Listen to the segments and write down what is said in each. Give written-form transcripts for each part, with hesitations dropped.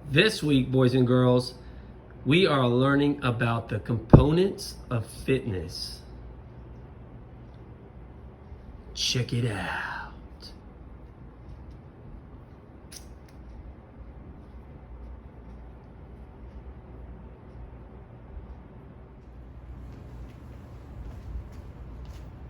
This week, boys and girls, we are learning about the components of fitness. Check it out.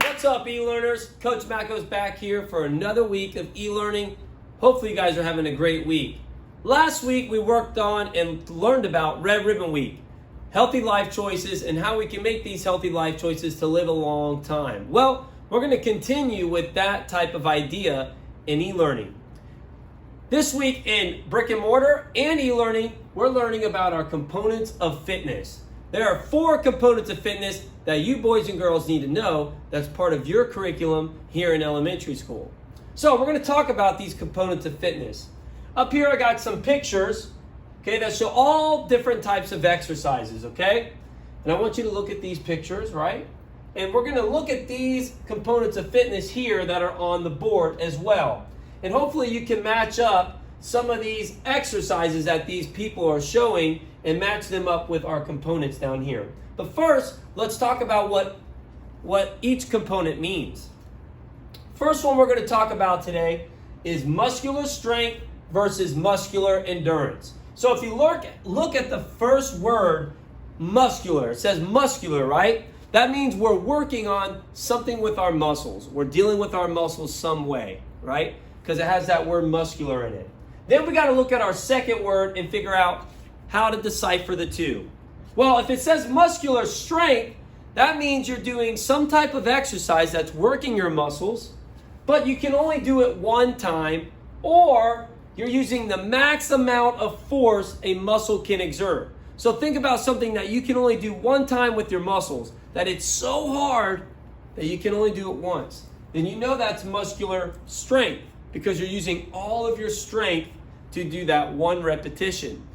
What's up, e-learners? Coach Macco's back here for another week of e-learning. Hopefully you guys are having a great week. Last week we worked on and learned about Red Ribbon Week, healthy life choices, and how we can make these healthy life choices to live a long time. Well, we're going to continue with that type of idea in e-learning. This week in brick and mortar and e-learning, we're learning about our components of fitness. There are 4 components of fitness that you boys and girls need to know that's part of your curriculum here in elementary school. So we're going to talk about these components of fitness. Up here I got some pictures, okay, that show all different types of exercises, okay? And I want you to look at these pictures, right? And we're going to look at these components of fitness here that are on the board as well. And hopefully you can match up some of these exercises that these people are showing and match them up with our components down here. But first, let's talk about what each component means. First one we're going to talk about today is muscular strength versus muscular endurance. So if you look at the first word, muscular, it says muscular, right? That means we're working on something with our muscles. We're dealing with our muscles some way, right? Because it has that word muscular in it. Then we got to look at our second word and figure out how to decipher the two. Well, if it says muscular strength, that means you're doing some type of exercise that's working your muscles, but you can only do it one time, or you're using the max amount of force a muscle can exert. So think about something that you can only do one time with your muscles, that it's so hard that you can only do it once. Then you know that's muscular strength because you're using all of your strength to do that one repetition.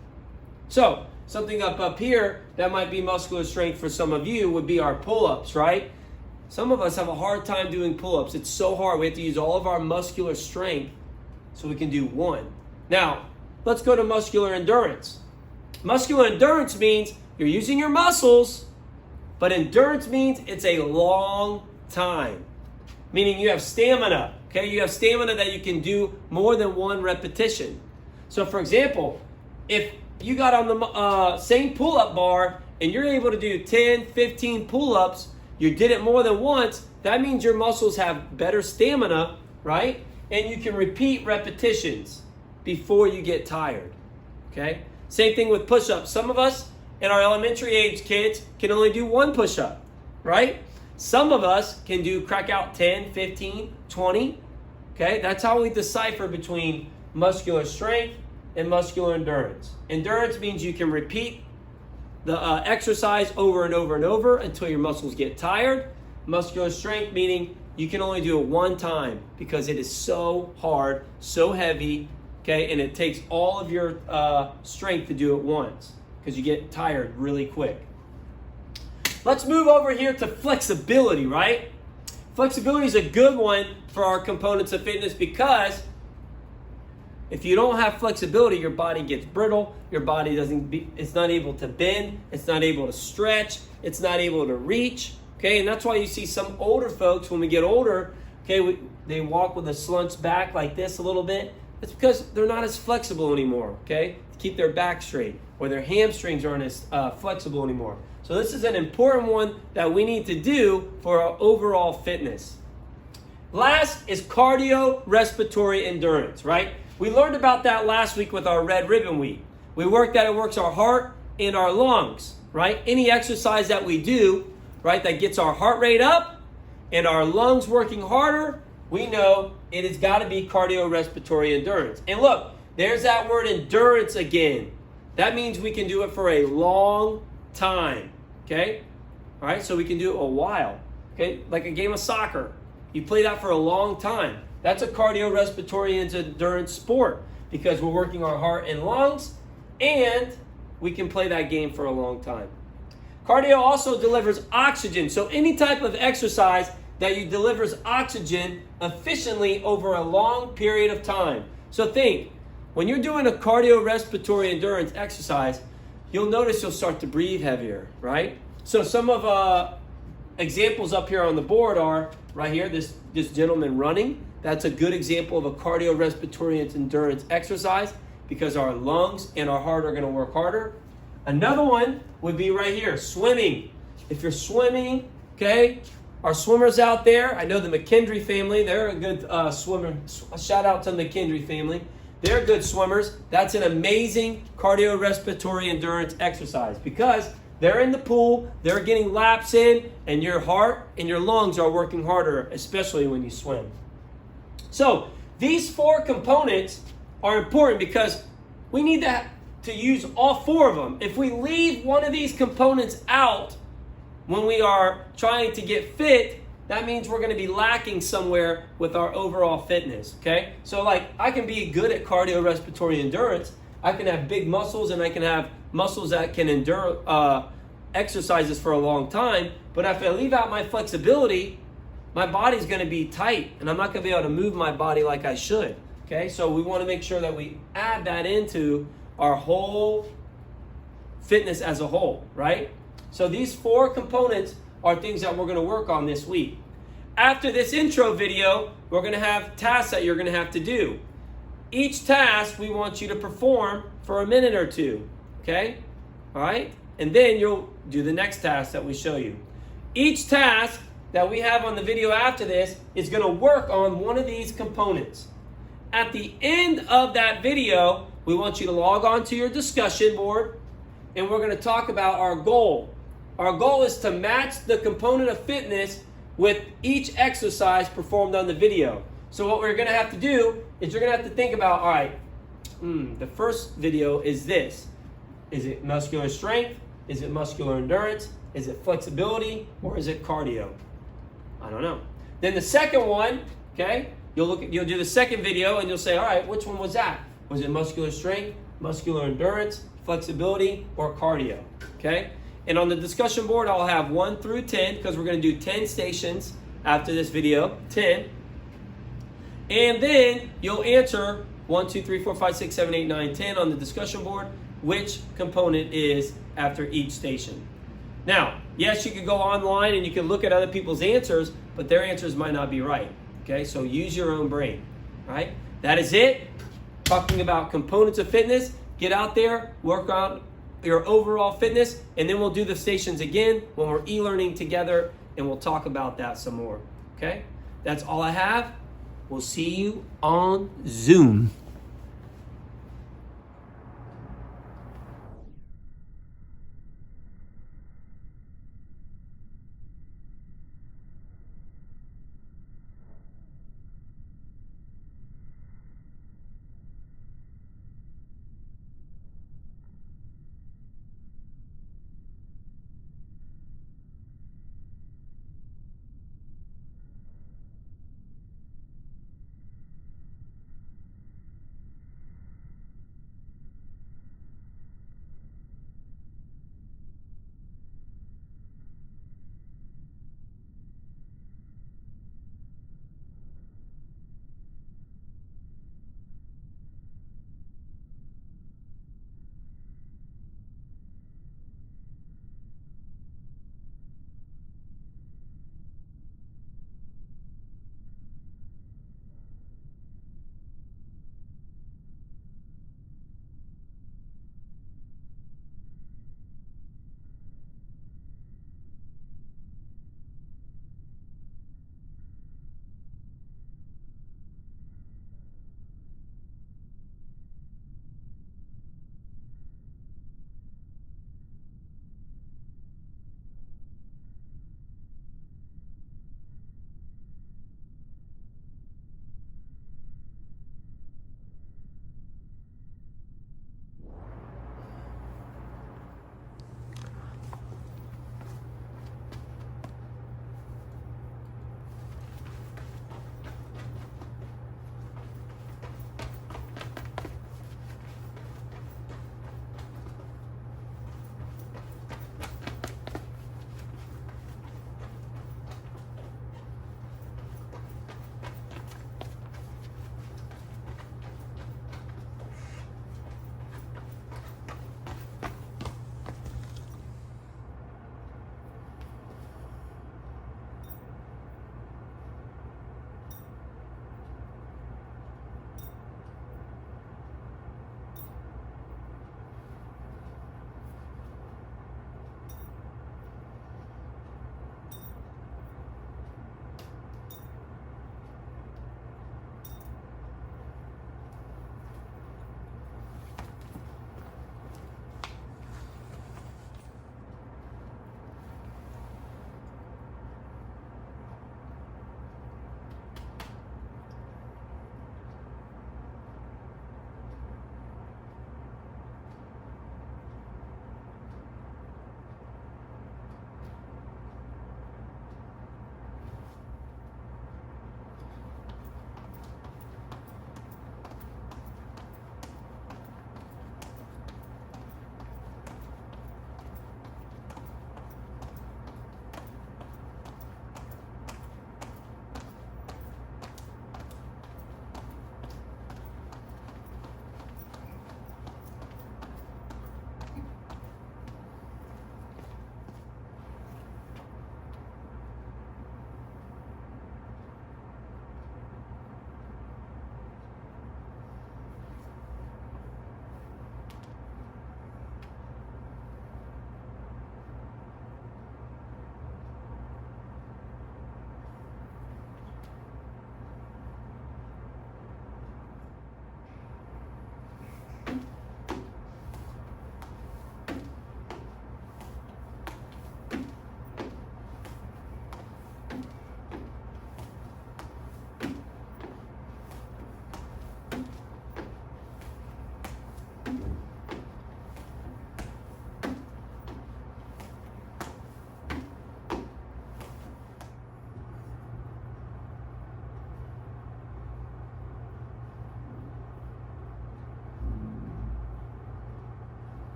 So something up here that might be muscular strength for some of you would be our pull-ups, right? Some of us have a hard time doing pull-ups. It's so hard. We have to use all of our muscular strength so we can do one. Now, let's go to muscular endurance. Muscular endurance means you're using your muscles, but endurance means it's a long time. Meaning you have stamina, okay? You have stamina that you can do more than one repetition. So for example, if you got on the same pull-up bar and you're able to do 10, 15 pull-ups, you did it more than once, that means your muscles have better stamina, right? And you can repeat repetitions before you get tired, okay? Same thing with push-ups. Some of us in our elementary age kids can only do one push-up, right? Some of us can crack out 10, 15, 20, okay? That's how we decipher between muscular strength and muscular endurance. Endurance means you can repeat the exercise over and over and over until your muscles get tired. Muscular strength meaning you can only do it one time because it is so hard, so heavy, okay? And it takes all of your strength to do it once because you get tired really quick. Let's move over here to flexibility, right? Flexibility is a good one for our components of fitness because if you don't have flexibility, your body gets brittle, your body it's not able to bend, it's not able to stretch, it's not able to reach. Okay, and that's why you see some older folks, when we get older, okay, they walk with a slunched back like this a little bit. It's because they're not as flexible anymore, okay, to keep their back straight, or their hamstrings aren't as flexible anymore. So this is an important one that we need to do for our overall fitness. Last is cardiorespiratory endurance, right? We learned about that last week with our Red Ribbon Week. We worked that it works our heart and our lungs, right? Any exercise that we do, right, that gets our heart rate up and our lungs working harder, we know it has got to be cardiorespiratory endurance. And look, there's that word endurance again. That means we can do it for a long time, okay? All right, so we can do it a while, okay? Like a game of soccer. You play that for a long time. That's a cardiorespiratory endurance sport because we're working our heart and lungs and we can play that game for a long time. Cardio also delivers oxygen. So any type of exercise that you delivers oxygen efficiently over a long period of time. So think, when you're doing a cardiorespiratory endurance exercise, you'll notice you'll start to breathe heavier, right? So some of examples up here on the board are right here, this gentleman running. That's a good example of a cardiorespiratory endurance exercise because our lungs and our heart are going to work harder. Another one would be right here, swimming. If you're swimming, okay, our swimmers out there, I know the McKendry family, they're a good swimmer. Shout out to the McKendry family. They're good swimmers. That's an amazing cardiorespiratory endurance exercise because they're in the pool, they're getting laps in, and your heart and your lungs are working harder, especially when you swim. So these 4 components are important because we need to use all 4 of them. If we leave one of these components out when we are trying to get fit, that means we're going to be lacking somewhere with our overall fitness, okay? So like I can be good at cardiorespiratory endurance. I can have big muscles and I can have muscles that can endure exercises for a long time. But if I leave out my flexibility, my body's going to be tight and I'm not going to be able to move my body like I should, okay? So we want to make sure that we add that into our whole fitness as a whole, right? So these 4 components are things that we're going to work on this week. After this intro video, we're going to have tasks that you're going to have to do. Each task we want you to perform for a minute or 2, okay? All right? And then you'll do the next task that we show you. Each task that we have on the video after this is going to work on one of these components. At the end of that video, we want you to log on to your discussion board and we're going to talk about our goal. Our goal is to match the component of fitness with each exercise performed on the video. So what we're going to have to do is you're going to have to think about, all right, the first video is this. Is it muscular strength? Is it muscular endurance? Is it flexibility? Or is it cardio? I don't know. Then the second one, okay, you'll do the second video and you'll say, all right, which one was that? Was it muscular strength, muscular endurance, flexibility, or cardio? Okay? And on the discussion board, I'll have 1 through 10 because we're going to do 10 stations after this video, 10. And then you'll answer 1, 2, 3, 4, 5, 6, 7, 8, 9, 10 on the discussion board, which component is after each station. Now, yes, you could go online and you can look at other people's answers, but their answers might not be right. Okay, so use your own brain, right? That is it. Talking about components of fitness. Get out there, work on your overall fitness, and then we'll do the stations again when we're e-learning together, and we'll talk about that some more. Okay? That's all I have. We'll see you on Zoom.